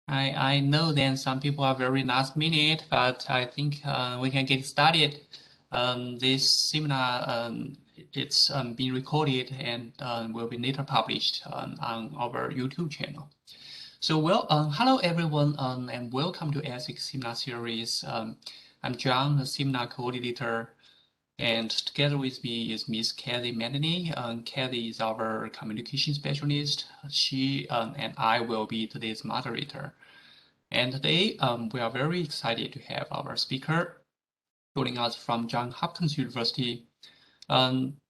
I know that some people are very last minute, but I think we can get started. This seminar it's being recorded and will be later published on our YouTube channel. So hello everyone, and welcome to ESSEC seminar series. I'm John, the seminar coordinator, and together with me is Miss Kathy Manany. Kathy is our communication specialist. She and I will be today's moderator. And today, we are very excited to have our speaker joining us from Johns Hopkins University.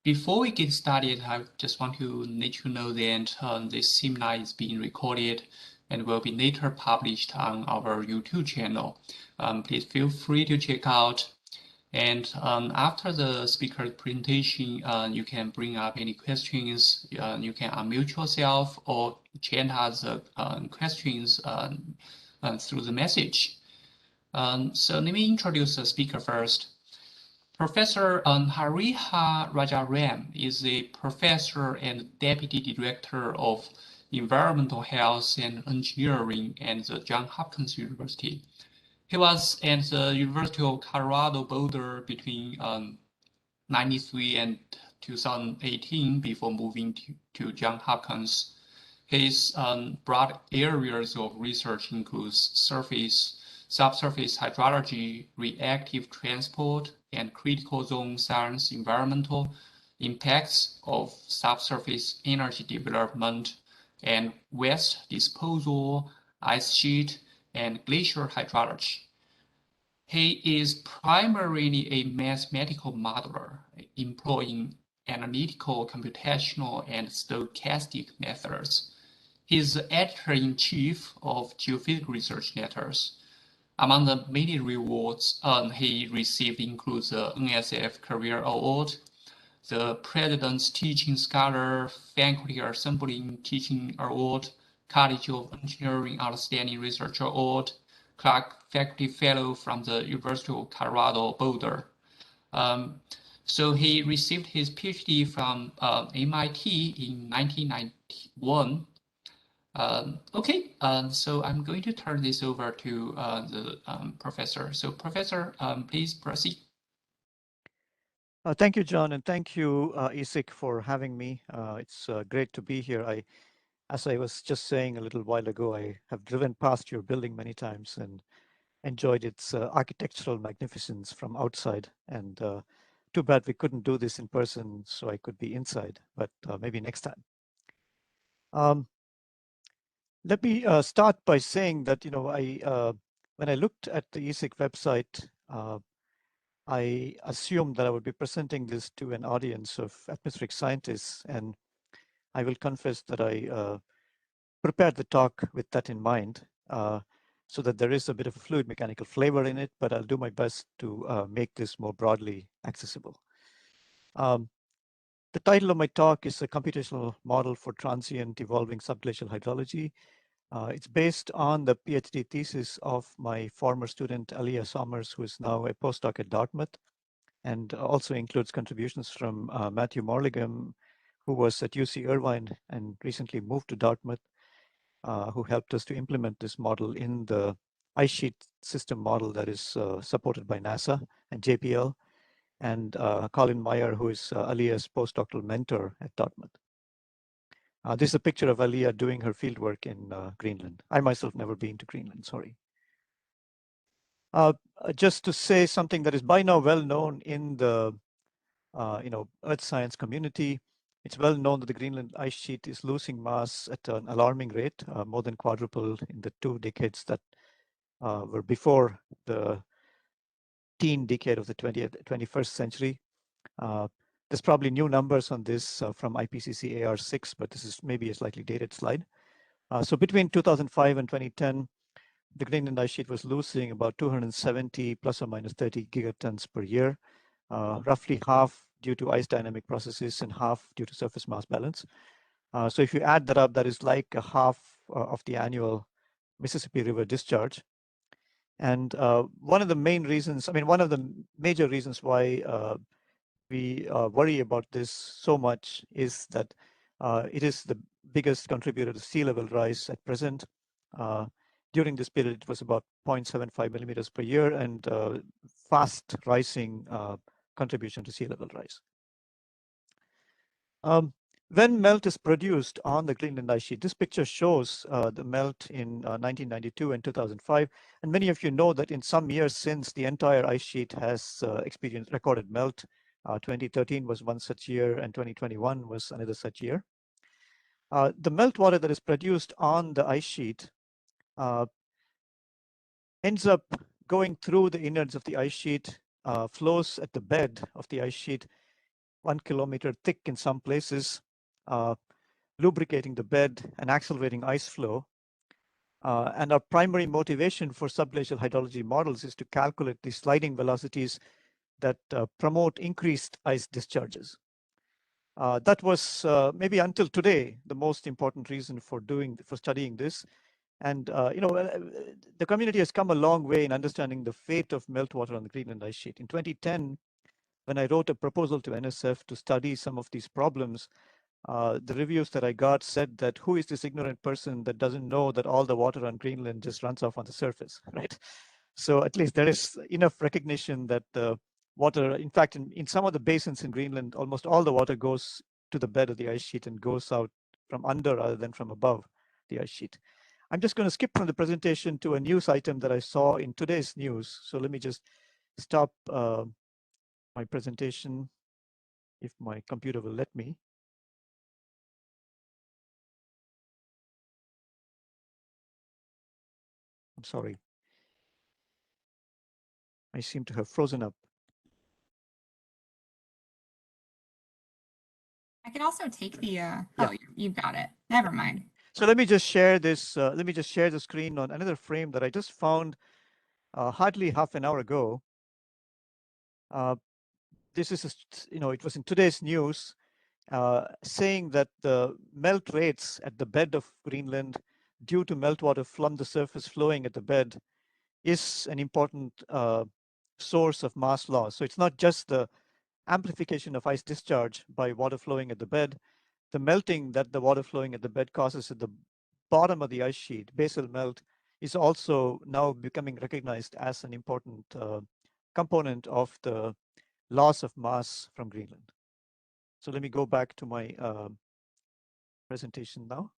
Before we get started, I just want to let you know that this seminar is being recorded and will be later published on our YouTube channel. Please feel free to check out. And after the speaker's presentation, you can bring up any questions. You can unmute yourself or chat us questions through the message. So let me introduce the speaker first. Professor Harihar Rajaram is a professor and deputy director of environmental health and engineering at the Johns Hopkins University. He was at the University of Colorado Boulder between 1993 and 2018 before moving to Johns Hopkins. His broad areas of research includes subsurface hydrology, reactive transport, and critical zone science environmental impacts of subsurface energy development, and waste disposal, ice sheet, and glacier hydrology. He is primarily a mathematical modeler, employing analytical, computational, and stochastic methods. He is the editor-in-chief of Geophysical Research Letters. Among the many rewards he received include the NSF Career Award, the President's Teaching Scholar Faculty Assembly Teaching Award, College of Engineering Outstanding Research Award, Clark Faculty Fellow from the University of Colorado Boulder. So he received his Ph.D. from MIT in 1991. So I'm going to turn this over to the professor. So Professor, please proceed. Thank you, John, and thank you, ISSEC, for having me. It's great to be here. As I was just saying a little while ago, I have driven past your building many times and enjoyed its architectural magnificence from outside. And too bad we couldn't do this in person so I could be inside, but maybe next time. Let me start by saying that, when I looked at the ISSEC website, I assumed that I would be presenting this to an audience of atmospheric scientists, and I will confess that I prepared the talk with that in mind, so that there is a bit of a fluid mechanical flavor in it, but I'll do my best to make this more broadly accessible. The title of my talk is a computational model for transient evolving subglacial hydrology. It's based on the PhD thesis of my former student, Aleah Sommers, who is now a postdoc at Dartmouth, and also includes contributions from Mathieu Morlighem, who was at UC Irvine and recently moved to Dartmouth, who helped us to implement this model in the ice sheet system model that is supported by NASA and JPL, and Colin Meyer, who is Aleah's postdoctoral mentor at Dartmouth. This is a picture of Aleah doing her fieldwork in Greenland. I myself never been to Greenland, sorry. Just to say something that is by now well known in the earth science community, it's well known that the Greenland ice sheet is losing mass at an alarming rate, more than quadruple in the 2 decades that were before the teen decade of the 21st century. There's probably new numbers on this from IPCC AR6, but this is maybe a slightly dated slide. So between 2005 and 2010, the Greenland ice sheet was losing about 270 plus or minus 30 gigatons per year, roughly half due to ice dynamic processes and half due to surface mass balance. So if you add that up, that is like a half of the annual Mississippi River discharge. And one of the main reasons, one of the major reasons why we worry about this so much is that it is the biggest contributor to sea level rise at present. During this period, it was about 0.75 millimeters per year and fast rising contribution to sea level rise. When melt is produced on the Greenland ice sheet, this picture shows the melt in 1992 and 2005. And many of you know that in some years since, the entire ice sheet has experienced recorded melt. 2013 was one such year, and 2021 was another such year. The meltwater that is produced on the ice sheet ends up going through the innards of the ice sheet, flows at the bed of the ice sheet, 1 kilometer thick in some places, lubricating the bed and accelerating ice flow. And our primary motivation for subglacial hydrology models is to calculate the sliding velocities that promote increased ice discharges. That was maybe until today the most important reason for studying this. And the community has come a long way in understanding the fate of meltwater on the Greenland ice sheet. In 2010, when I wrote a proposal to NSF to study some of these problems, the reviews that I got said that who is this ignorant person that doesn't know that all the water on Greenland just runs off on the surface, right? So at least there is enough recognition that the water, in fact, in some of the basins in Greenland, almost all the water goes to the bed of the ice sheet and goes out from under rather than from above the ice sheet. I'm just going to skip from the presentation to a news item that I saw in today's news. So let me just stop my presentation if my computer will let me. I'm sorry. I seem to have frozen up. I could also take the, oh, you've got it. Never mind. So let me just share this. Let me just share the screen on another frame that I just found hardly half an hour ago. This is, it was in today's news saying that the melt rates at the bed of Greenland due to meltwater from the surface flowing at the bed is an important source of mass loss. So it's not just the amplification of ice discharge by water flowing at the bed, the melting that the water flowing at the bed causes at the bottom of the ice sheet, basal melt, is also now becoming recognized as an important component of the loss of mass from Greenland. So let me go back to my presentation now.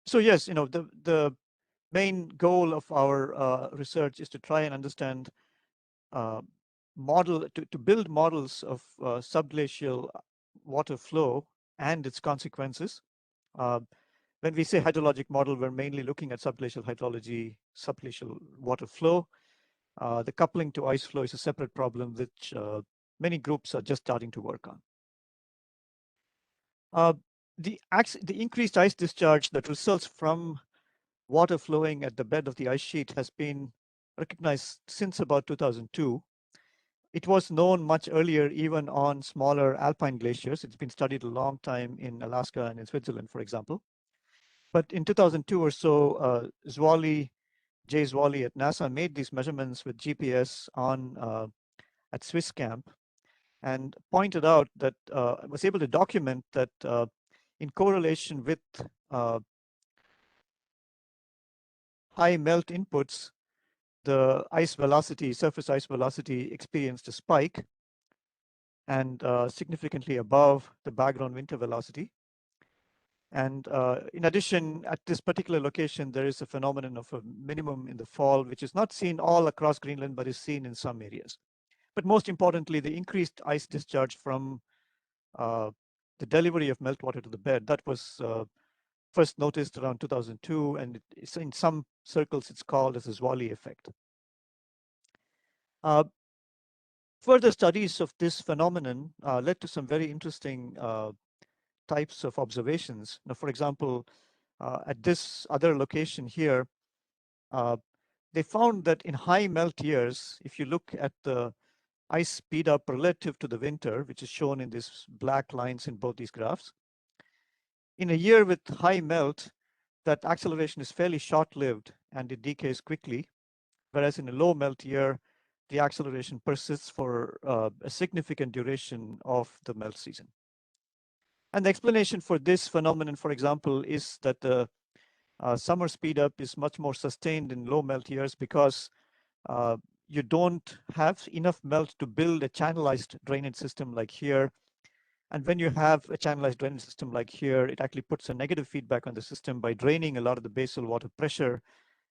So yes, the main goal of our research is to try and understand to build models of subglacial water flow and its consequences. When we say hydrologic model, we're mainly looking at subglacial hydrology, subglacial water flow. The coupling to ice flow is a separate problem which many groups are just starting to work on. The increased ice discharge that results from water flowing at the bed of the ice sheet has been recognized since about 2002. It was known much earlier, even on smaller alpine glaciers. It's been studied a long time in Alaska and in Switzerland, for example. But in 2002 or so, Jay Zwally at NASA made these measurements with GPS at Swiss Camp and pointed out that was able to document that in correlation with high melt inputs, the ice velocity, surface ice velocity, experienced a spike and significantly above the background winter velocity. And in addition, at this particular location, there is a phenomenon of a minimum in the fall, which is not seen all across Greenland, but is seen in some areas. But most importantly, the increased ice discharge from the delivery of meltwater to the bed, that was first noticed around 2002, and it's in some circles it's called as a Zwally effect. Further studies of this phenomenon led to some very interesting types of observations. Now, for example, at this other location here, they found that in high melt years, if you look at the ice speed up relative to the winter, which is shown in these black lines in both these graphs, in a year with high melt, that acceleration is fairly short-lived and it decays quickly, whereas in a low melt year, the acceleration persists for a significant duration of the melt season. And the explanation for this phenomenon, for example, is that the summer speedup is much more sustained in low melt years because you don't have enough melt to build a channelized drainage system like here. And when you have a channelized drainage system like here, it actually puts a negative feedback on the system by draining a lot of the basal water pressure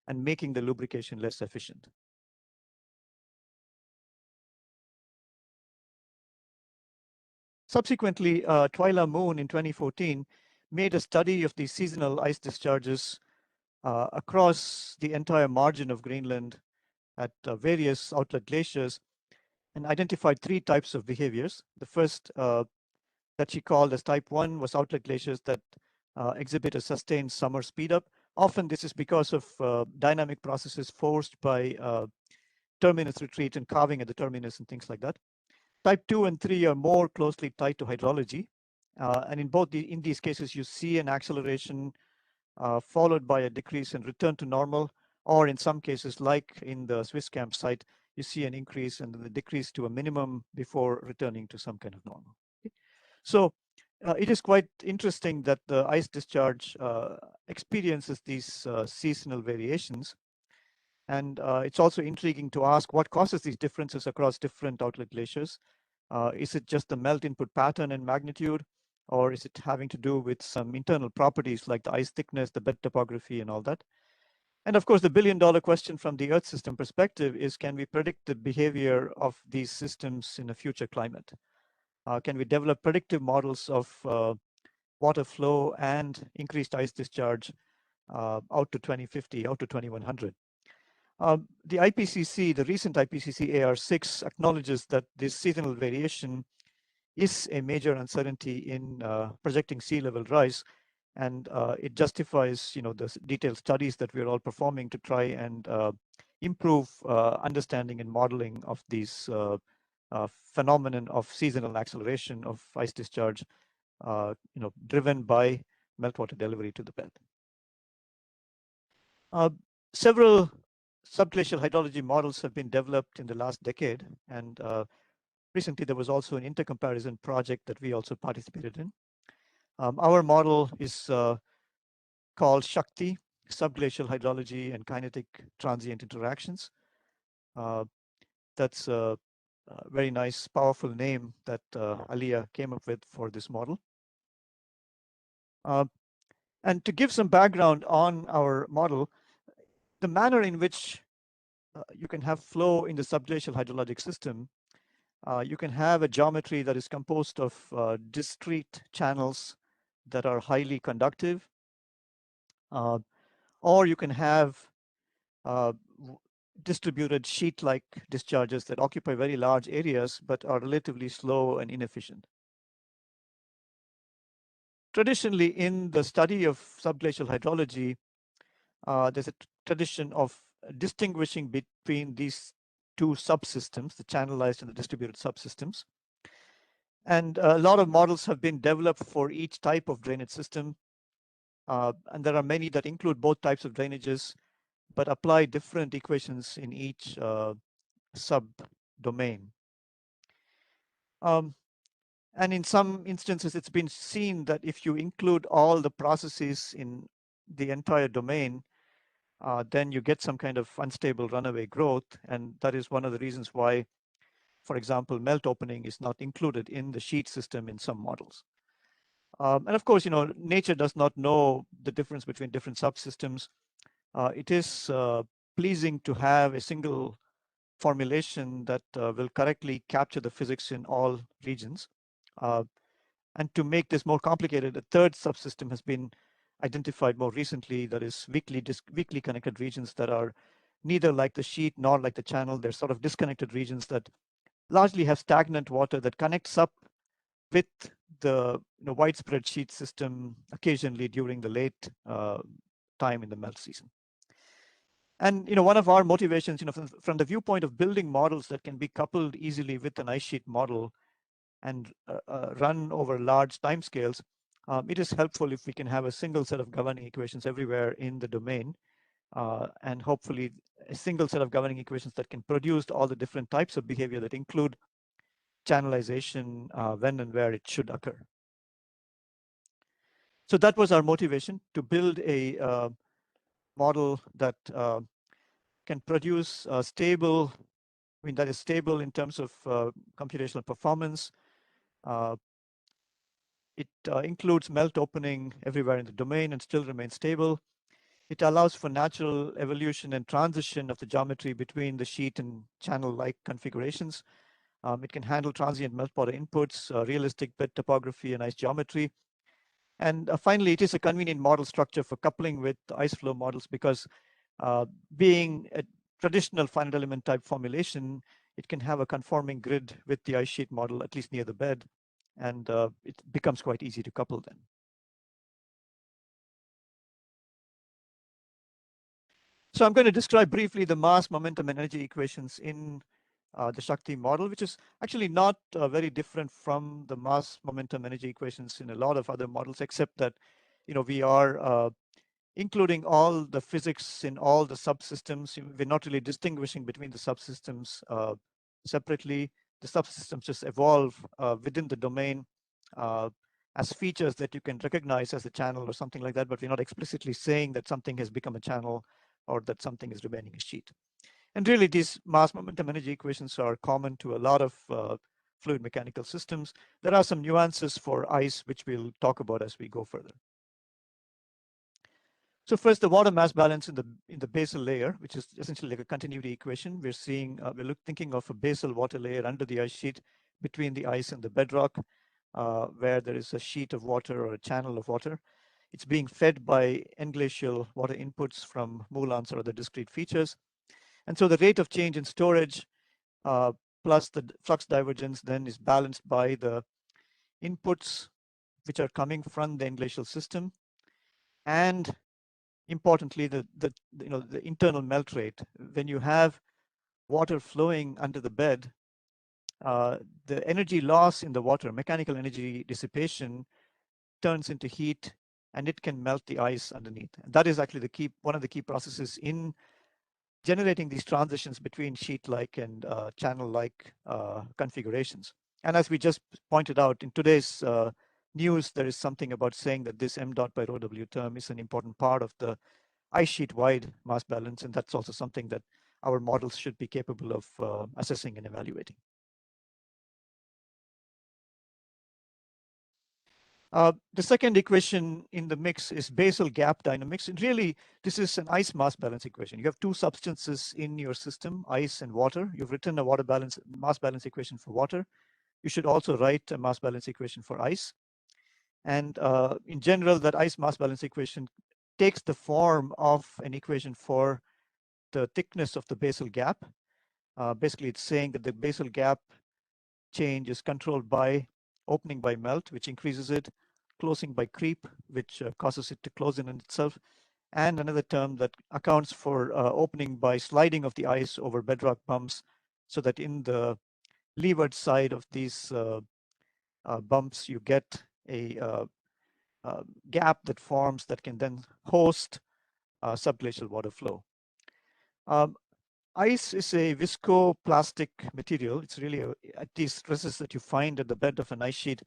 and making the lubrication less efficient. Subsequently, Twyla Moon in 2014 made a study of the seasonal ice discharges across the entire margin of Greenland at various outlet glaciers and identified 3 types of behaviors. The first that she called as type 1 was outlet glaciers that exhibit a sustained summer speedup. Often this is because of dynamic processes forced by terminus retreat and calving at the terminus and things like that. Type 2 and 3 are more closely tied to hydrology. And in these cases, you see an acceleration followed by a decrease and return to normal, or in some cases, like in the Swiss campsite, you see an increase and then the decrease to a minimum before returning to some kind of normal. Okay. So it is quite interesting that the ice discharge experiences these seasonal variations. And it's also intriguing to ask what causes these differences across different outlet glaciers. Is it just the melt input pattern and magnitude, or is it having to do with some internal properties like the ice thickness, the bed topography, and all that? And of course, the billion-dollar question from the Earth system perspective is, can we predict the behavior of these systems in a future climate? Can we develop predictive models of water flow and increased ice discharge out to 2050, out to 2100? The IPCC, the recent IPCC AR6 acknowledges that this seasonal variation is a major uncertainty in projecting sea level rise, and it justifies, the detailed studies that we're all performing to try and improve understanding and modeling of these phenomenon of seasonal acceleration of ice discharge, driven by meltwater delivery to the bed. Several subglacial hydrology models have been developed in the last decade, and recently there was also an intercomparison project that we also participated in. Our model is called Shakti, Subglacial Hydrology and Kinetic Transient Interactions. That's a very nice, powerful name that Aleah came up with for this model. And to give some background on our model, the manner in which you can have flow in the subglacial hydrologic system, you can have a geometry that is composed of discrete channels that are highly conductive, or you can have distributed sheet-like discharges that occupy very large areas but are relatively slow and inefficient. Traditionally, in the study of subglacial hydrology, there's a tradition of distinguishing between these 2 subsystems, the channelized and the distributed subsystems. And a lot of models have been developed for each type of drainage system. And there are many that include both types of drainages, but apply different equations in each subdomain. And in some instances, it's been seen that if you include all the processes in the entire domain, then you get some kind of unstable runaway growth. And that is one of the reasons why, for example, melt opening is not included in the sheet system in some models. And of course, nature does not know the difference between different subsystems. It is pleasing to have a single formulation that will correctly capture the physics in all regions. And to make this more complicated, a third subsystem has been identified more recently, that is weakly connected regions that are neither like the sheet nor like the channel. They're sort of disconnected regions that largely have stagnant water that connects up with the widespread sheet system occasionally during the late time in the melt season. And one of our motivations, from the viewpoint of building models that can be coupled easily with an ice sheet model and run over large timescales, it is helpful if we can have a single set of governing equations everywhere in the domain, and hopefully a single set of governing equations that can produce all the different types of behavior that include channelization when and where it should occur. So that was our motivation, to build a model that can produce stable, that is stable in terms of computational performance. It includes melt opening everywhere in the domain and still remains stable. It allows for natural evolution and transition of the geometry between the sheet and channel-like configurations. It can handle transient meltwater inputs, realistic bed topography, and ice geometry. And finally, it is a convenient model structure for coupling with ice flow models, because being a traditional finite element type formulation, it can have a conforming grid with the ice sheet model, at least near the bed, and it becomes quite easy to couple then. So I'm going to describe briefly the mass, momentum, and energy equations in the Shakti model, which is actually not very different from the mass, momentum, energy equations in a lot of other models, except that, we are including all the physics in all the subsystems. We're not really distinguishing between the subsystems separately. The subsystems just evolve within the domain as features that you can recognize as a channel or something like that, but we're not explicitly saying that something has become a channel or that something is remaining a sheet. And really, these mass, momentum, energy equations are common to a lot of fluid mechanical systems. There are some nuances for ice, which we'll talk about as we go further. So first, the water mass balance in the basal layer, which is essentially like a continuity equation. We're seeing, thinking of a basal water layer under the ice sheet between the ice and the bedrock, where there is a sheet of water or a channel of water. It's being fed by end-glacial water inputs from moulins or other discrete features. And so the rate of change in storage plus the flux divergence then is balanced by the inputs which are coming from the end-glacial system, and importantly, the internal melt rate. When you have water flowing under the bed, the energy loss in the water, mechanical energy dissipation, turns into heat, and it can melt the ice underneath. And that is actually one of the key processes in generating these transitions between sheet-like and channel-like configurations. And as we just pointed out in today's news, there is something about saying that this m dot by rho w term is an important part of the ice sheet-wide mass balance, and that's also something that our models should be capable of assessing and evaluating. The second equation in the mix is basal gap dynamics. And really, this is an ice mass balance equation. You have two substances in your system, ice and water. You've written a mass balance equation for water. You should also write a mass balance equation for ice. And in general, that ice mass balance equation takes the form of an equation for the thickness of the basal gap. Basically, it's saying that the basal gap change is controlled by opening by melt, which increases it, closing by creep, which causes it to close in itself, and another term that accounts for opening by sliding of the ice over bedrock bumps, so that in the leeward side of these bumps, you get a gap that forms that can then host subglacial water flow. Ice is a viscoplastic material. It's really at these stresses that you find at the bed of an ice sheet,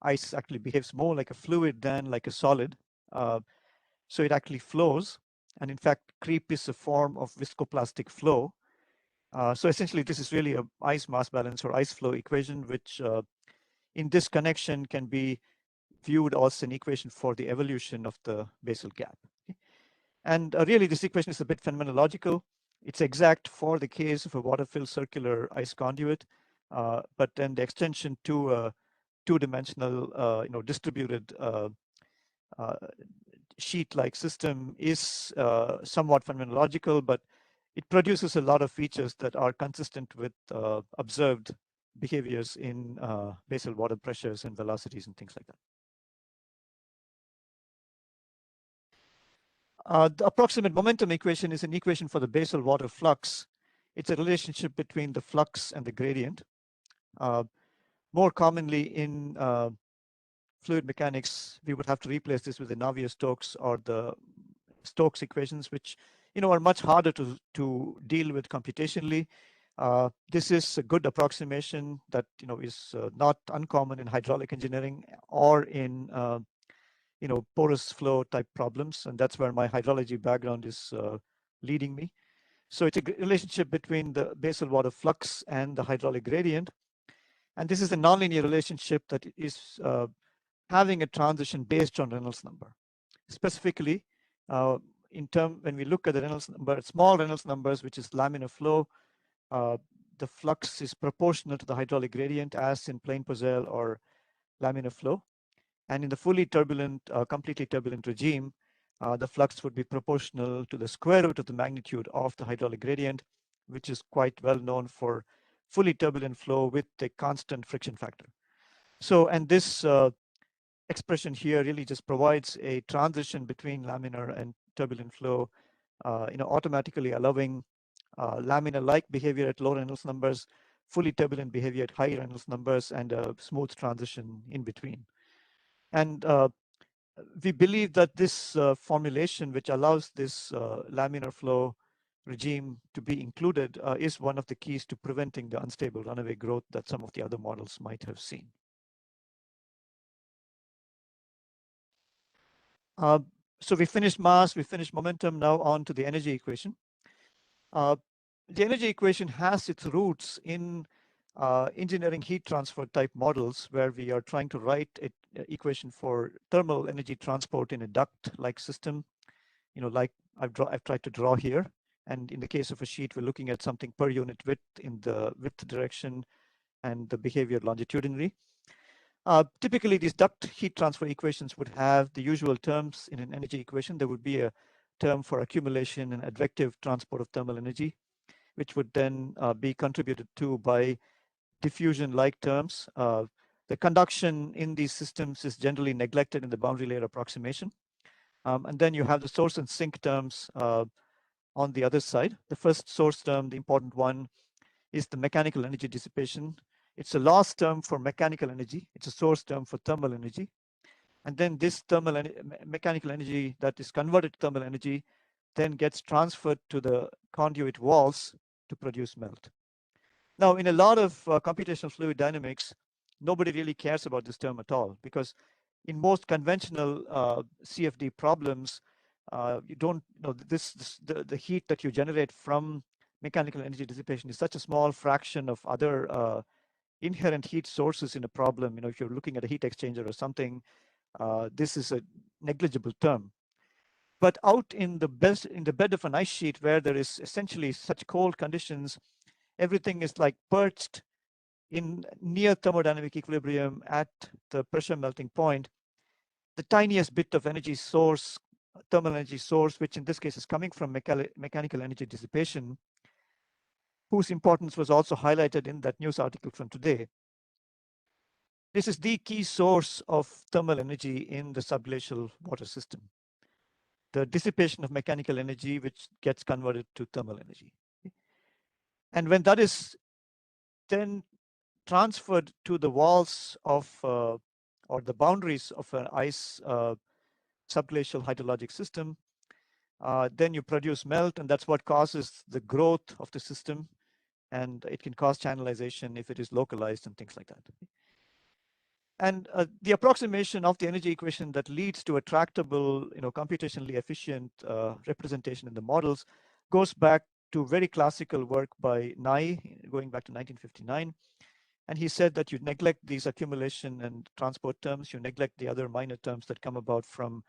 ice actually behaves more like a fluid than like a solid. So it actually flows. And in fact, creep is a form of viscoplastic flow. So essentially, this is really a ice mass balance or ice flow equation, which in this connection can be viewed as an equation for the evolution of the basal gap. Okay? And really, this equation is a bit phenomenological. It's exact for the case of a water-filled circular ice conduit, but then the extension to a two-dimensional, distributed sheet-like system is somewhat phenomenological, but it produces a lot of features that are consistent with observed behaviors in basal water pressures and velocities and things like that. The approximate momentum equation is an equation for the basal water flux. It's a relationship between the flux and the gradient. More commonly in fluid mechanics, we would have to replace this with the Navier-Stokes or the Stokes equations, which are much harder to deal with computationally. This is a good approximation that is not uncommon in hydraulic engineering or in porous flow type problems, and that's where my hydrology background is leading me. So it's a relationship between the basal water flux and the hydraulic gradient. And this is a nonlinear relationship that is having a transition based on Reynolds number. Specifically, when we look at the Reynolds number, small Reynolds numbers, which is laminar flow, the flux is proportional to the hydraulic gradient as in plain Posel or laminar flow. And in the fully turbulent, completely turbulent regime, the flux would be proportional to the square root of the magnitude of the hydraulic gradient, which is quite well known for fully turbulent flow with a constant friction factor. So, and this expression here really just provides a transition between laminar and turbulent flow, automatically allowing laminar-like behavior at low Reynolds numbers, fully turbulent behavior at high Reynolds numbers, and a smooth transition in between. And we believe that this formulation, which allows this laminar flow regime to be included, is one of the keys to preventing the unstable runaway growth that some of the other models might have seen. So we finished mass, we finished momentum, now on to the energy equation. The energy equation has its roots in engineering heat transfer type models, where we are trying to write an equation for thermal energy transport in a duct-like system, like I've tried to draw here. And in the case of a sheet, we're looking at something per unit width in the width direction and the behavior longitudinally. Typically, these duct heat transfer equations would have the usual terms in an energy equation. There would be a term for accumulation and advective transport of thermal energy, which would then be contributed to by diffusion-like terms. The conduction in these systems is generally neglected in the boundary layer approximation. And then you have the source and sink terms on the other side. The first source term, the important one, is the mechanical energy dissipation. It's a loss term for mechanical energy. It's a source term for thermal energy. And then this mechanical energy that is converted to thermal energy then gets transferred to the conduit walls to produce melt. Now, in a lot of computational fluid dynamics, nobody really cares about this term at all, because in most conventional CFD problems, you don't the heat that you generate from mechanical energy dissipation is such a small fraction of other inherent heat sources in a problem. If you're looking at a heat exchanger or something, this is a negligible term. But out in the bed of an ice sheet, where there is essentially such cold conditions, everything is like perched in near thermodynamic equilibrium at the pressure melting point. The tiniest bit of energy source, thermal energy source, which in this case is coming from mechanical energy dissipation, whose importance was also highlighted in that news article from today. This is the key source of thermal energy in the subglacial water system. The dissipation of mechanical energy, which gets converted to thermal energy. And when that is then transferred to the walls of or the boundaries of an ice subglacial hydrologic system, then you produce melt, and that's what causes the growth of the system, and it can cause channelization if it is localized and things like that. And the approximation of the energy equation that leads to a tractable, computationally efficient representation in the models goes back to very classical work by Nye, going back to 1959. And he said that you neglect these accumulation and transport terms, you neglect the other minor terms that come about from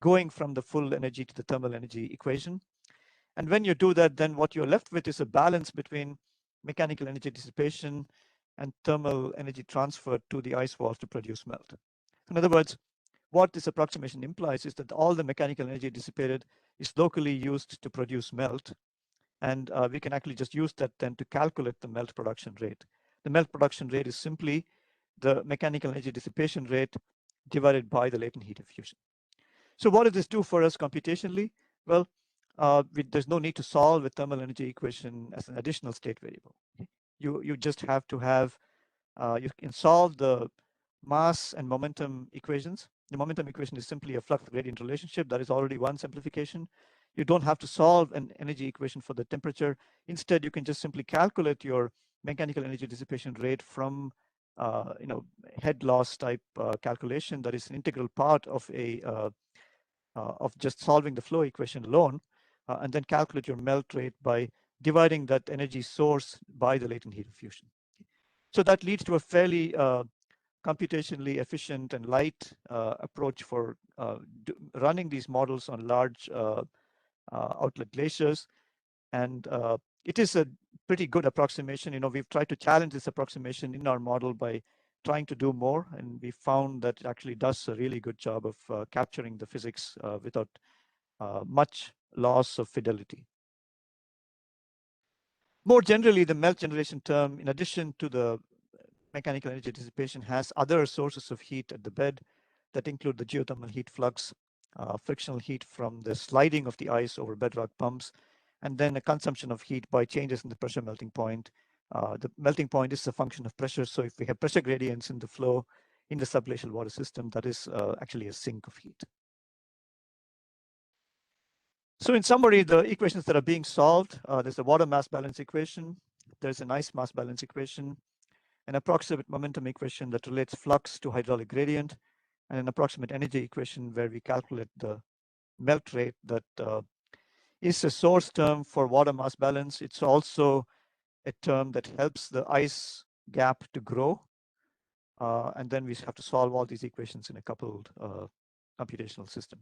going from the full energy to the thermal energy equation. And when you do that, then what you're left with is a balance between mechanical energy dissipation and thermal energy transfer to the ice walls to produce melt. In other words, what this approximation implies is that all the mechanical energy dissipated is locally used to produce melt. And we can actually just use that then to calculate the melt production rate. The melt production rate is simply the mechanical energy dissipation rate divided by the latent heat diffusion. So what does this do for us computationally? Well, there's no need to solve a thermal energy equation as an additional state variable. Okay? You just have to have, you can solve the mass and momentum equations. The momentum equation is simply a flux gradient relationship. That is already one simplification. You don't have to solve an energy equation for the temperature. Instead, you can just simply calculate your mechanical energy dissipation rate from head loss type calculation that is an integral part of of just solving the flow equation alone, and then calculate your melt rate by dividing that energy source by the latent heat of fusion. So that leads to a fairly computationally efficient and light approach for running these models on large outlet glaciers. And it is a pretty good approximation. We've tried to challenge this approximation in our model by trying to do more, and we found that it actually does a really good job of capturing the physics without much loss of fidelity. More generally, the melt generation term, in addition to the mechanical energy dissipation, has other sources of heat at the bed that include the geothermal heat flux, frictional heat from the sliding of the ice over bedrock pumps, and then a consumption of heat by changes in the pressure melting point. The melting point is a function of pressure, so if we have pressure gradients in the flow in the subglacial water system, that is actually a sink of heat. So in summary, the equations that are being solved, there's a water mass balance equation, there's an ice mass balance equation, an approximate momentum equation that relates flux to hydraulic gradient, and an approximate energy equation where we calculate the melt rate that is a source term for water mass balance. It's also a term that helps the ice gap to grow. And then we have to solve all these equations in a coupled computational system.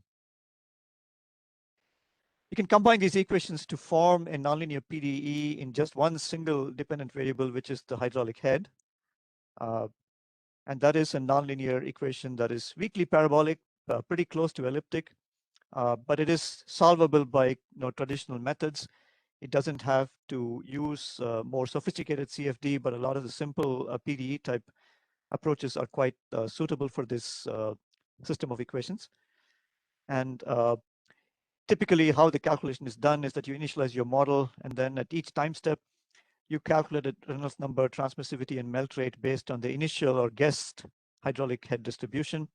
You can combine these equations to form a nonlinear PDE in just one single dependent variable, which is the hydraulic head. And that is a nonlinear equation that is weakly parabolic, pretty close to elliptic, but it is solvable by traditional methods. It doesn't have to use more sophisticated CFD, but a lot of the simple PDE type approaches are quite suitable for this system of equations. And typically how the calculation is done is that you initialize your model, and then at each time step, you calculate a Reynolds number, transmissivity, and melt rate based on the initial or guessed hydraulic head distribution.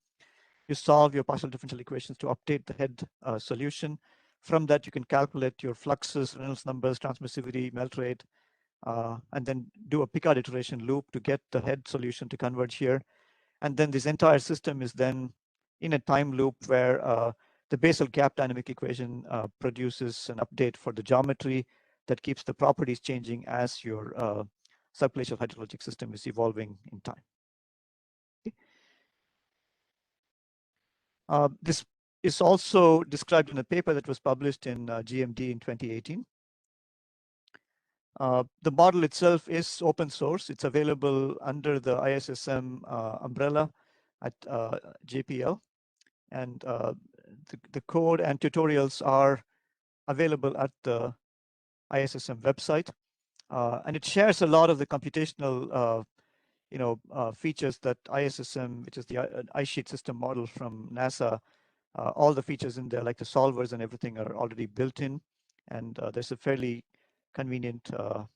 You solve your partial differential equations to update the head solution. From that, you can calculate your fluxes, Reynolds numbers, transmissivity, melt rate, and then do a Picard iteration loop to get the head solution to converge here. And then this entire system is then in a time loop where the basal gap dynamic equation produces an update for the geometry that keeps the properties changing as your subglacial hydrologic system is evolving in time. Okay. This is also described in a paper that was published in GMD in 2018. The model itself is open source. It's available under the ISSM umbrella at JPL. And the code and tutorials are available at the ISSM website. And it shares a lot of the computational features that ISSM, which is the ice sheet system model from NASA, all the features in there, like the solvers and everything, are already built in. And there's a fairly convenient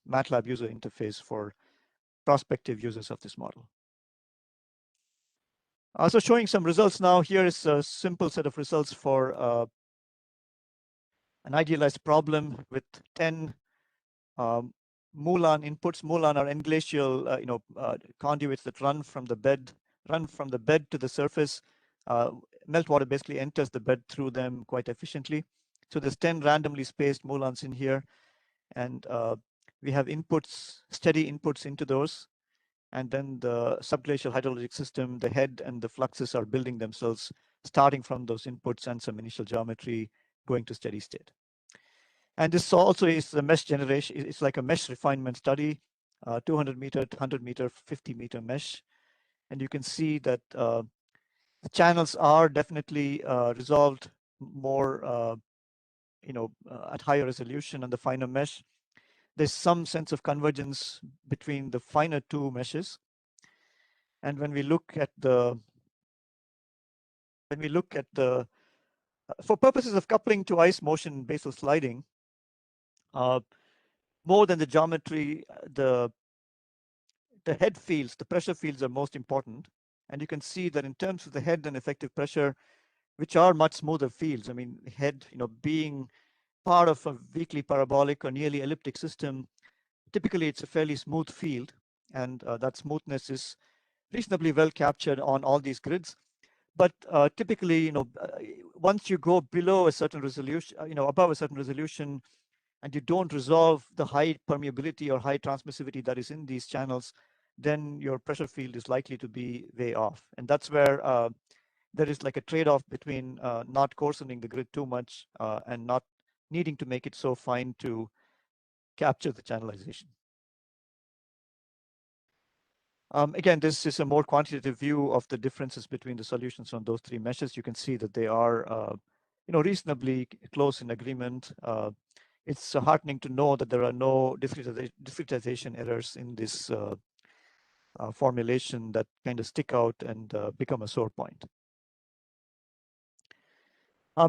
MATLAB user interface for prospective users of this model. So showing some results now. Here is a simple set of results for an idealized problem with 10 Mulan inputs. Mulan are end glacial conduits that run from the bed to the surface. Meltwater basically enters the bed through them quite efficiently. So there's 10 randomly spaced Mulans in here, and we have inputs, steady inputs into those. And then the subglacial hydrologic system, the head and the fluxes are building themselves, starting from those inputs and some initial geometry going to steady state. And this also is the mesh generation. It's like a mesh refinement study, 200 meter, 100 meter, 50 meter mesh. And you can see that the channels are definitely resolved more, at higher resolution on the finer mesh. There's some sense of convergence between the finer two meshes. And when we look at the, for purposes of coupling to ice motion basal sliding, more than the geometry, the head fields, the pressure fields are most important. And you can see that in terms of the head and effective pressure, which are much smoother fields. I mean, head, being part of a weakly parabolic or nearly elliptic system, typically it's a fairly smooth field, and that smoothness is reasonably well captured on all these grids. But typically, once you go below a certain resolution, above a certain resolution, and you don't resolve the high permeability or high transmissivity that is in these channels, then your pressure field is likely to be way off. And that's where there is like a trade-off between not coarsening the grid too much and not needing to make it so fine to capture the channelization. Again, this is a more quantitative view of the differences between the solutions on those three meshes. You can see that they are, reasonably close in agreement. It's heartening to know that there are no discretization errors in this formulation that kind of stick out and become a sore point.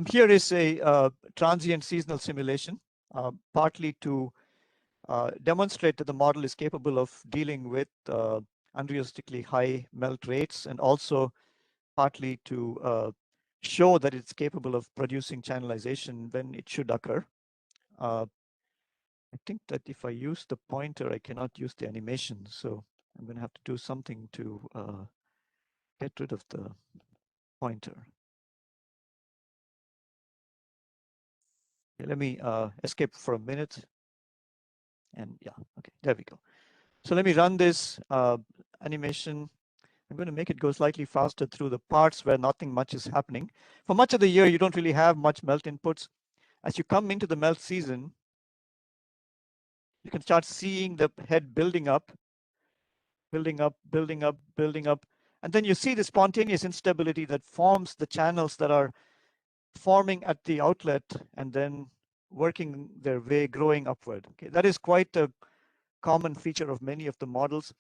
Here is a transient seasonal simulation, partly to demonstrate that the model is capable of dealing with unrealistically high melt rates, and also partly to show that it's capable of producing channelization when it should occur. I think that if I use the pointer, I cannot use the animation. So I'm going to have to do something to get rid of the pointer. Okay, let me escape for a minute. And yeah, okay, there we go. So let me run this animation. I'm going to make it go slightly faster through the parts where nothing much is happening. For much of the year, you don't really have much melt inputs. As you come into the melt season, you can start seeing the head building up, building up, building up, building up. And then you see the spontaneous instability that forms the channels that are forming at the outlet and then working their way, growing upward. Okay, that is quite a common feature of many of the models.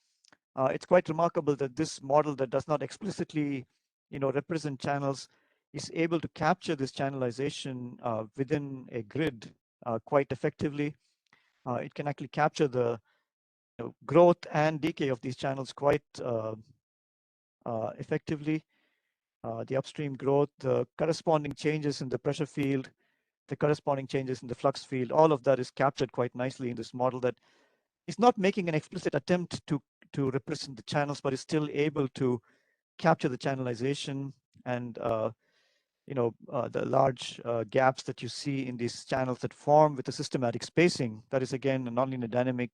It's quite remarkable that this model that does not explicitly, represent channels is able to capture this channelization within a grid quite effectively. It can actually capture the growth and decay of these channels quite effectively. The upstream growth, the corresponding changes in the pressure field, the corresponding changes in the flux field, all of that is captured quite nicely in this model that is not making an explicit attempt to represent the channels, but is still able to capture the channelization and the large gaps that you see in these channels that form with a systematic spacing. That is again a nonlinear dynamic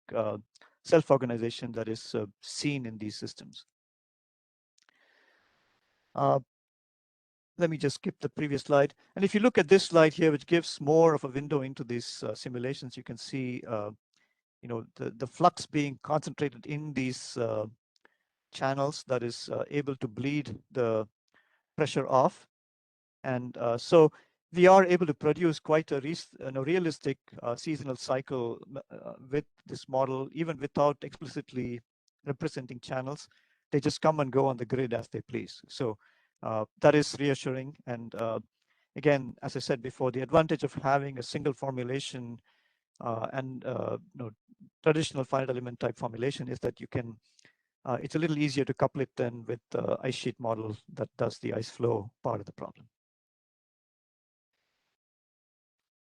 self-organization that is seen in these systems. Let me just skip the previous slide. And if you look at this slide here, which gives more of a window into these simulations, you can see the flux being concentrated in these channels that is able to bleed the pressure off. And so we are able to produce quite a realistic seasonal cycle with this model, even without explicitly representing channels. They just come and go on the grid as they please. So that is reassuring. And again, as I said before, the advantage of having a single formulation and traditional finite element type formulation is that you can, it's a little easier to couple it than with the ice sheet model that does the ice flow part of the problem.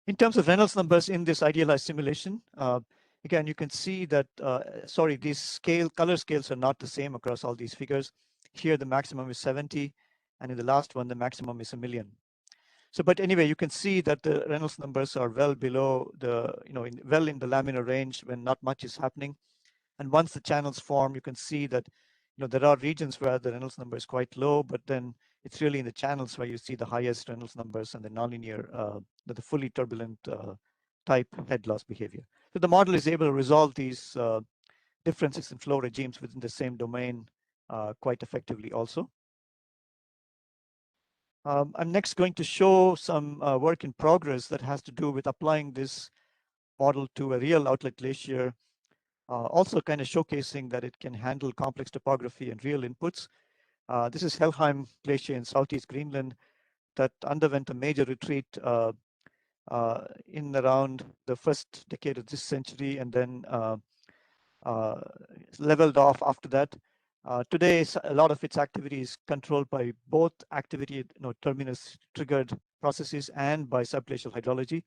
In terms of Reynolds numbers in this idealized simulation, again, you can see that, these color scales are not the same across all these figures. Here, the maximum is 70, and in the last one, the maximum is 1,000,000. So, but anyway, you can see that the Reynolds numbers are well below the, well in the laminar range when not much is happening. And once the channels form, you can see that, there are regions where the Reynolds number is quite low, but then it's really in the channels where you see the highest Reynolds numbers and the nonlinear, the fully turbulent type head loss behavior. So the model is able to resolve these differences in flow regimes within the same domain quite effectively also. I'm next going to show some work in progress that has to do with applying this model to a real outlet glacier, also kind of showcasing that it can handle complex topography and real inputs. This is Hellheim Glacier in southeast Greenland that underwent a major retreat in around the first decade of this century and then leveled off after that. Today, a lot of its activity is controlled by both activity, terminus triggered processes and by subglacial hydrology.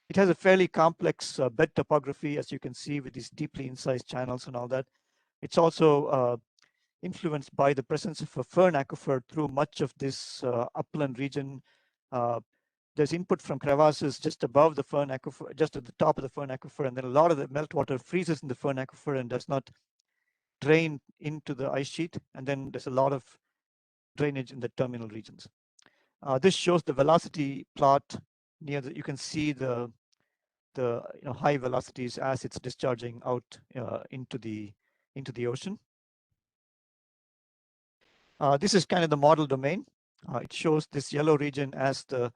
It has a fairly complex bed topography, as you can see, with these deeply incised channels and all that. It's also influenced by the presence of a fern aquifer through much of this upland region. There's input from crevasses just above the fern aquifer, just at the top of the fern aquifer, and then a lot of the meltwater freezes in the fern aquifer and does not drain into the ice sheet, and then there's a lot of drainage in the terminal regions. This shows the velocity plot near the, you can see the high velocities as it's discharging out into the ocean. This is kind of the model domain. It shows this yellow region as the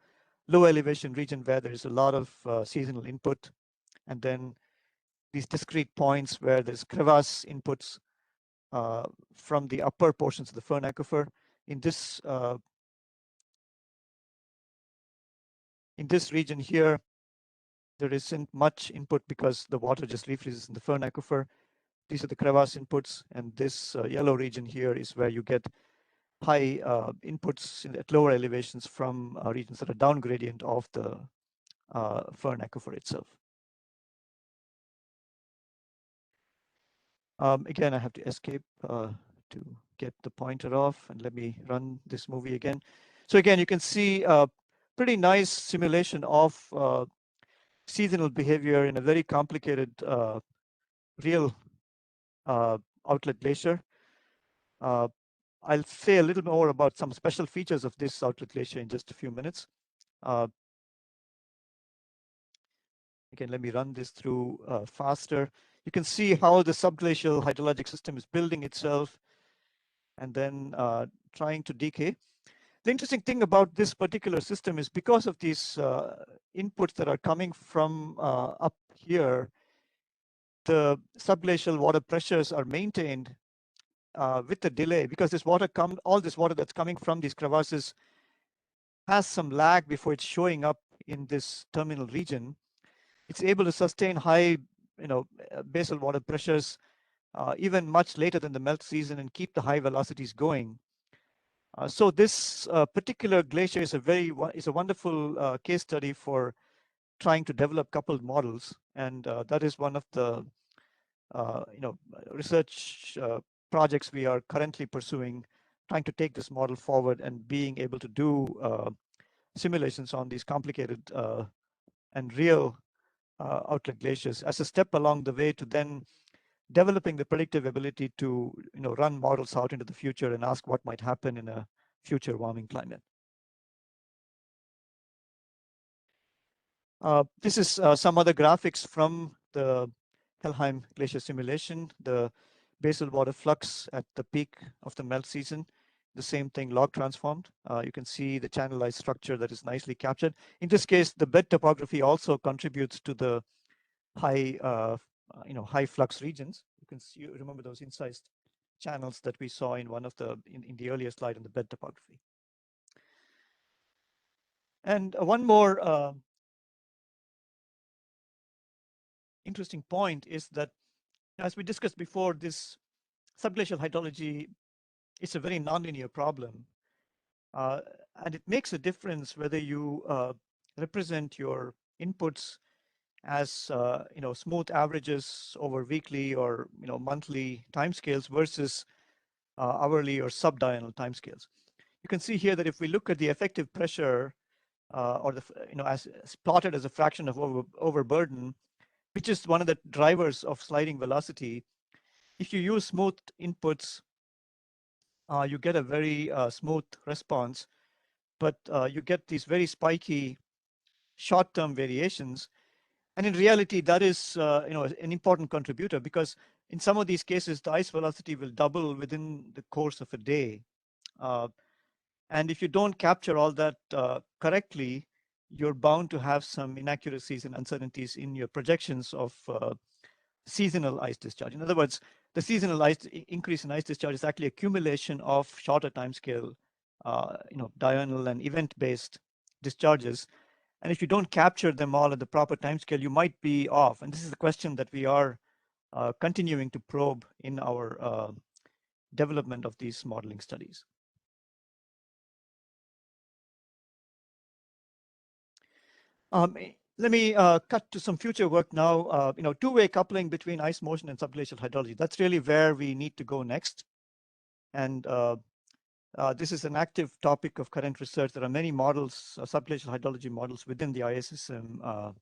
low elevation region where there is a lot of seasonal input, and then these discrete points where there's crevasse inputs from the upper portions of the fern aquifer. In this region here, there isn't much input because the water just refreezes in the fern aquifer. These are the crevasse inputs, and this yellow region here is where you get high inputs at lower elevations from regions that are down gradient of the fern aquifer itself. Again, I have to escape to get the pointer off, and let me run this movie again. So again, you can see a pretty nice simulation of seasonal behavior in a very complicated real outlet glacier. I'll say a little more about some special features of this outlet glacier in just a few minutes. Again, let me run this through faster. You can see how the subglacial hydrologic system is building itself and then trying to decay. The interesting thing about this particular system is because of these inputs that are coming from up here, the subglacial water pressures are maintained with a delay, because this water all this water that's coming from these crevasses has some lag before it's showing up in this terminal region. It's able to sustain high, basal water pressures even much later than the melt season and keep the high velocities going. So this particular glacier is a wonderful case study for trying to develop coupled models, and that is one of the research projects we are currently pursuing, trying to take this model forward and being able to do simulations on these complicated and real outlet glaciers as a step along the way to then developing the predictive ability to run models out into the future and ask what might happen in a future warming climate. This is some other graphics from the Hellheim Glacier simulation. The basal water flux at the peak of the melt season, the same thing log transformed. You can see the channelized structure that is nicely captured. In this case, the bed topography also contributes to the high, high flux regions. You can see, remember those incised channels that we saw in one of the in the earlier slide on the bed topography. And one more interesting point is that, as we discussed before, this subglacial hydrology is a very nonlinear problem, and it makes a difference whether you represent your inputs as smooth averages over weekly or monthly timescales versus hourly or subdiurnal timescales. You can see here that if we look at the effective pressure or the as plotted as a fraction of overburden, which is one of the drivers of sliding velocity, if you use smooth inputs, you get a very smooth response, but you get these very spiky short-term variations. And in reality, that is an important contributor, because in some of these cases, the ice velocity will double within the course of a day. And if you don't capture all that correctly, you're bound to have some inaccuracies and uncertainties in your projections of seasonal ice discharge. In other words, the seasonal increase in ice discharge is actually accumulation of shorter timescale, diurnal and event-based discharges. And if you don't capture them all at the proper timescale, you might be off. And this is the question that we are continuing to probe in our development of these modeling studies. Let me cut to some future work now. Two-way coupling between ice motion and subglacial hydrology. That's really where we need to go next. And this is an active topic of current research. There are many models, subglacial hydrology models within the ISSM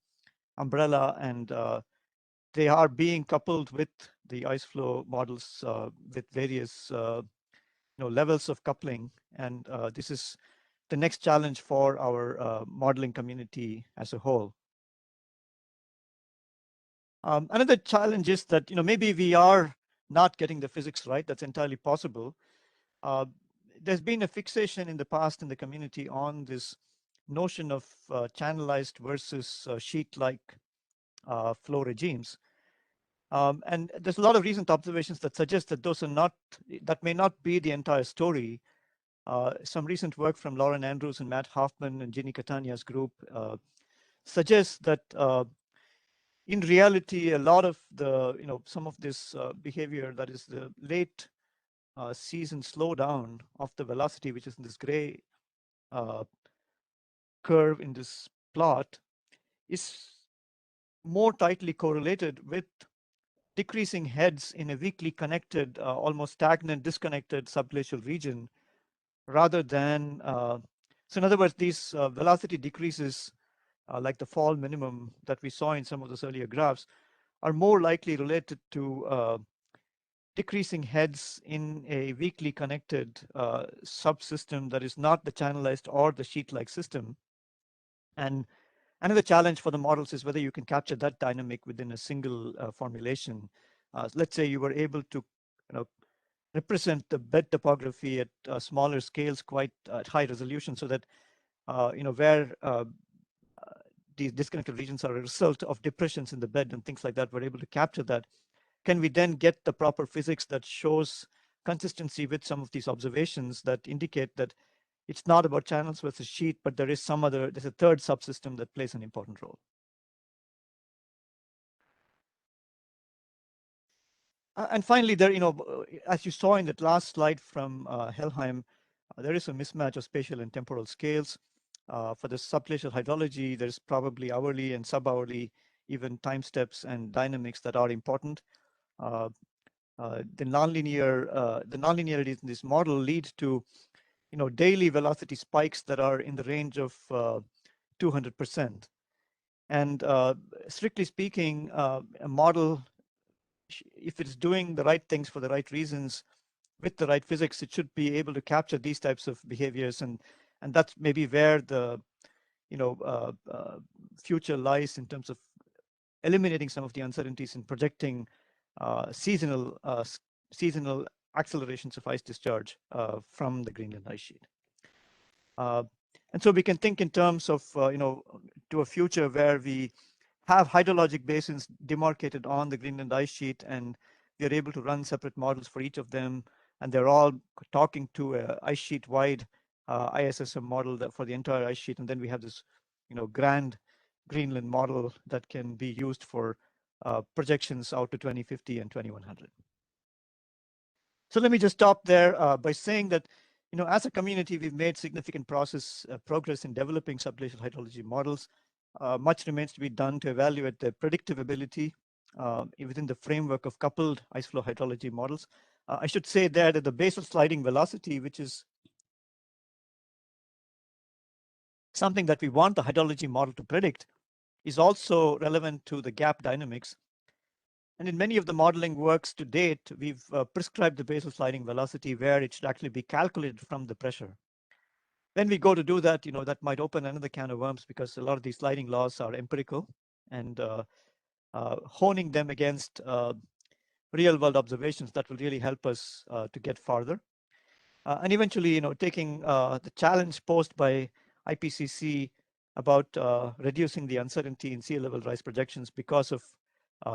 umbrella, and they are being coupled with the ice flow models with various levels of coupling. And this is the next challenge for our modeling community as a whole. Another challenge is that maybe we are not getting the physics right. That's entirely possible. There's been a fixation in the past in the community on this notion of channelized versus sheet-like flow regimes. And there's a lot of recent observations that suggest that that may not be the entire story. Some recent work from Lauren Andrews and Matt Hoffman and Ginny Catania's group suggests that in reality, a lot of the, some of this behavior, that is the late season slowdown of the velocity, which is in this gray curve in this plot, is more tightly correlated with decreasing heads in a weakly connected, almost stagnant, disconnected subglacial region, rather than, so in other words, these velocity decreases, like the fall minimum that we saw in some of those earlier graphs, are more likely related to decreasing heads in a weakly connected subsystem that is not the channelized or the sheet-like system. And another challenge for the models is whether you can capture that dynamic within a single formulation. Let's say you were able to represent the bed topography at smaller scales quite at high resolution, so that where these disconnected regions are a result of depressions in the bed and things like that, we're able to capture that. Can we then get the proper physics that shows consistency with some of these observations that indicate that it's not about channels versus sheet, but there's a third subsystem that plays an important role. And finally, there, as you saw in that last slide from Hellheim, there is a mismatch of spatial and temporal scales. For the subglacial hydrology, there's probably hourly and sub-hourly, even time steps and dynamics that are important. The nonlinearities in this model lead to, daily velocity spikes that are in the range of 200%. And strictly speaking, a model, if it's doing the right things for the right reasons with the right physics, it should be able to capture these types of behaviors, and that's maybe where the future lies in terms of eliminating some of the uncertainties in projecting seasonal accelerations of ice discharge from the Greenland ice sheet. And so we can think in terms of to a future where we have hydrologic basins demarcated on the Greenland ice sheet, and we are able to run separate models for each of them, and they're all talking to a ice sheet wide ISSM model for the entire ice sheet, and then we have this grand Greenland model that can be used for projections out to 2050 and 2100. So let me just stop there by saying that as a community, we've made significant progress in developing subglacial hydrology models. Much remains to be done to evaluate their predictive ability within the framework of coupled ice flow hydrology models. I should say there that the basal sliding velocity, which is something that we want the hydrology model to predict, is also relevant to the gap dynamics. And in many of the modeling works to date, we've prescribed the basal sliding velocity where it should actually be calculated from the pressure. When we go to do that, that might open another can of worms, because a lot of these sliding laws are empirical, and honing them against real world observations, that will really help us to get farther. And eventually, taking the challenge posed by IPCC about reducing the uncertainty in sea level rise projections because of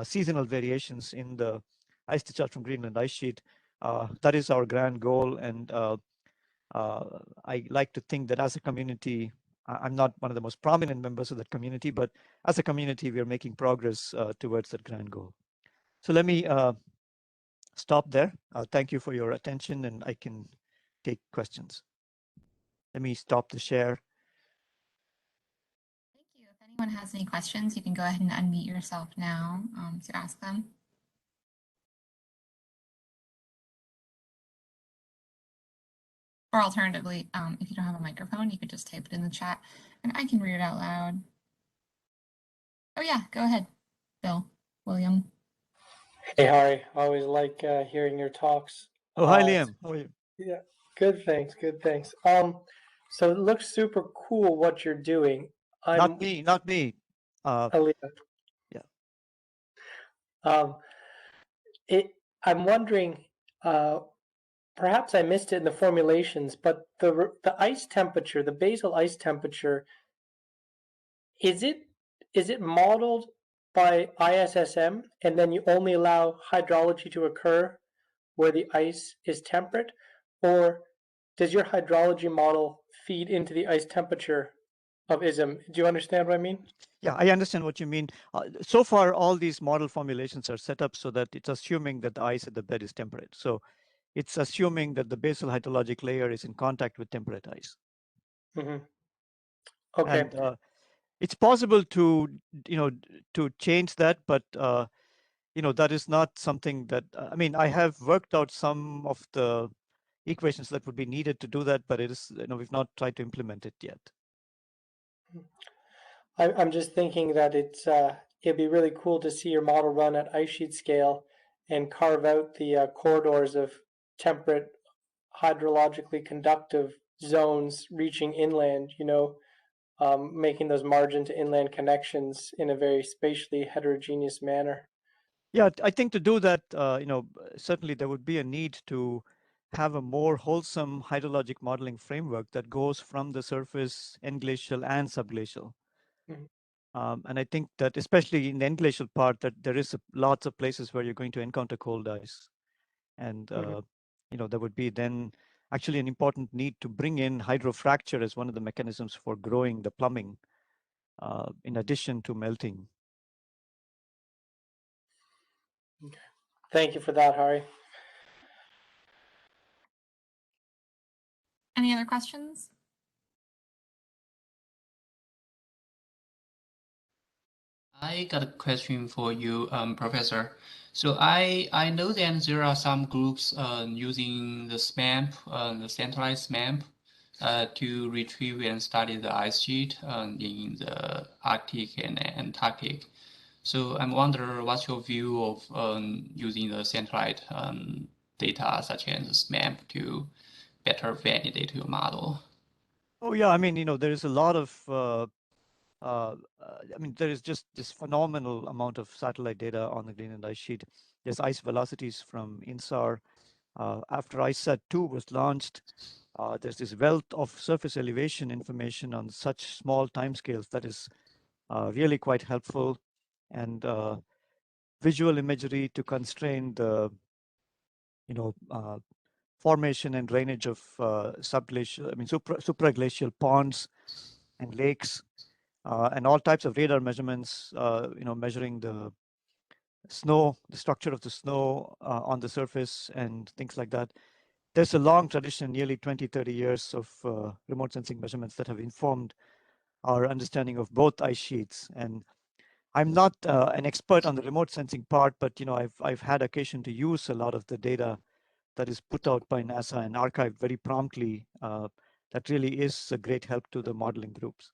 seasonal variations in the ice discharge from Greenland ice sheet. That is our grand goal, and I like to think that as a community, I'm not one of the most prominent members of that community, but as a community, we are making progress towards that grand goal. So let me stop there. Thank you for your attention, and I can take questions. Let me stop the share. Thank you. If anyone has any questions, you can go ahead and unmute yourself now to ask them. Or alternatively, if you don't have a microphone, you could just type it in the chat and I can read it out loud. Oh yeah, go ahead, William. Hey, Hari. Always like hearing your talks. Oh, hi, Liam. How are you? Yeah, good. Thanks. Good. Thanks. So it looks super cool what you're doing. Not me. Aleah. Yeah. I'm wondering. Perhaps I missed it in the formulations, but the ice temperature, the basal ice temperature, is it modeled by ISSM, and then you only allow hydrology to occur where the ice is temperate, or does your hydrology model feed into the ice temperature of ISM? Do you understand what I mean? Yeah, I understand what you mean. So far, all these model formulations are set up so that it's assuming that the ice at the bed is temperate. So it's assuming that the basal hydrologic layer is in contact with temperate ice. Mm-hmm. Okay. And it's possible to, to change that, but that is not something that, I mean, I have worked out some of the equations that would be needed to do that, but it is, we've not tried to implement it yet. I'm just thinking that it'd be really cool to see your model run at ice sheet scale and carve out the corridors of temperate, hydrologically conductive zones reaching inland, making those margin to inland connections in a very spatially heterogeneous manner. Yeah, I think to do that, certainly there would be a need to have a more wholesome hydrologic modeling framework that goes from the surface, end-glacial and subglacial. Mm-hmm. And I think that especially in the end-glacial part, that there is lots of places where you're going to encounter cold ice. And, there would be then actually an important need to bring in hydrofracture as one of the mechanisms for growing the plumbing, in addition to melting. Thank you for that, Hari. Any other questions? I got a question for you, Professor. So I know that there are some groups using the SMAMP, the centralized SMAMP, to retrieve and study the ice sheet in the Arctic and Antarctic. So I'm wondering what's your view of using the centralized data such as SMAMP to better validate your model? Oh yeah, I mean, there is a lot of there is just this phenomenal amount of satellite data on the Greenland ice sheet. There's ice velocities from INSAR. After ICESat-2 was launched, there's this wealth of surface elevation information on such small timescales that is really quite helpful, and visual imagery to constrain the, formation and drainage of subglacial, supraglacial ponds and lakes. And all types of radar measurements, measuring the snow, the structure of the snow on the surface and things like that. There's a long tradition, nearly 20, 30 years of remote sensing measurements that have informed our understanding of both ice sheets. And I'm not an expert on the remote sensing part, but I've had occasion to use a lot of the data that is put out by NASA and archived very promptly. That really is a great help to the modeling groups.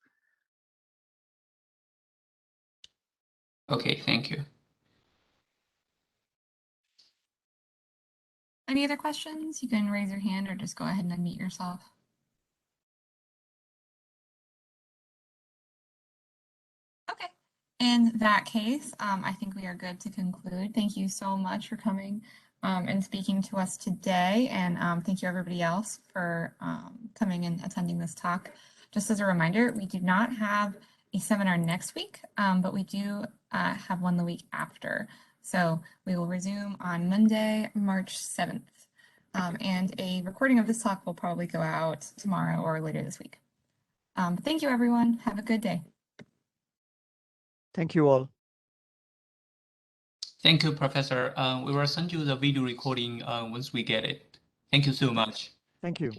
Okay, thank you. Any other questions? You can raise your hand or just go ahead and unmute yourself. Okay. In that case, I think we are good to conclude. Thank you so much for coming and speaking to us today. And thank you everybody else for coming and attending this talk. Just as a reminder, we do not have a seminar next week, but we do have one the week after. So we will resume on Monday, March 7th. And a recording of this talk will probably go out tomorrow or later this week. Thank you, everyone. Have a good day. Thank you all. Thank you, Professor. We will send you the video recording once we get it. Thank you so much. Thank you.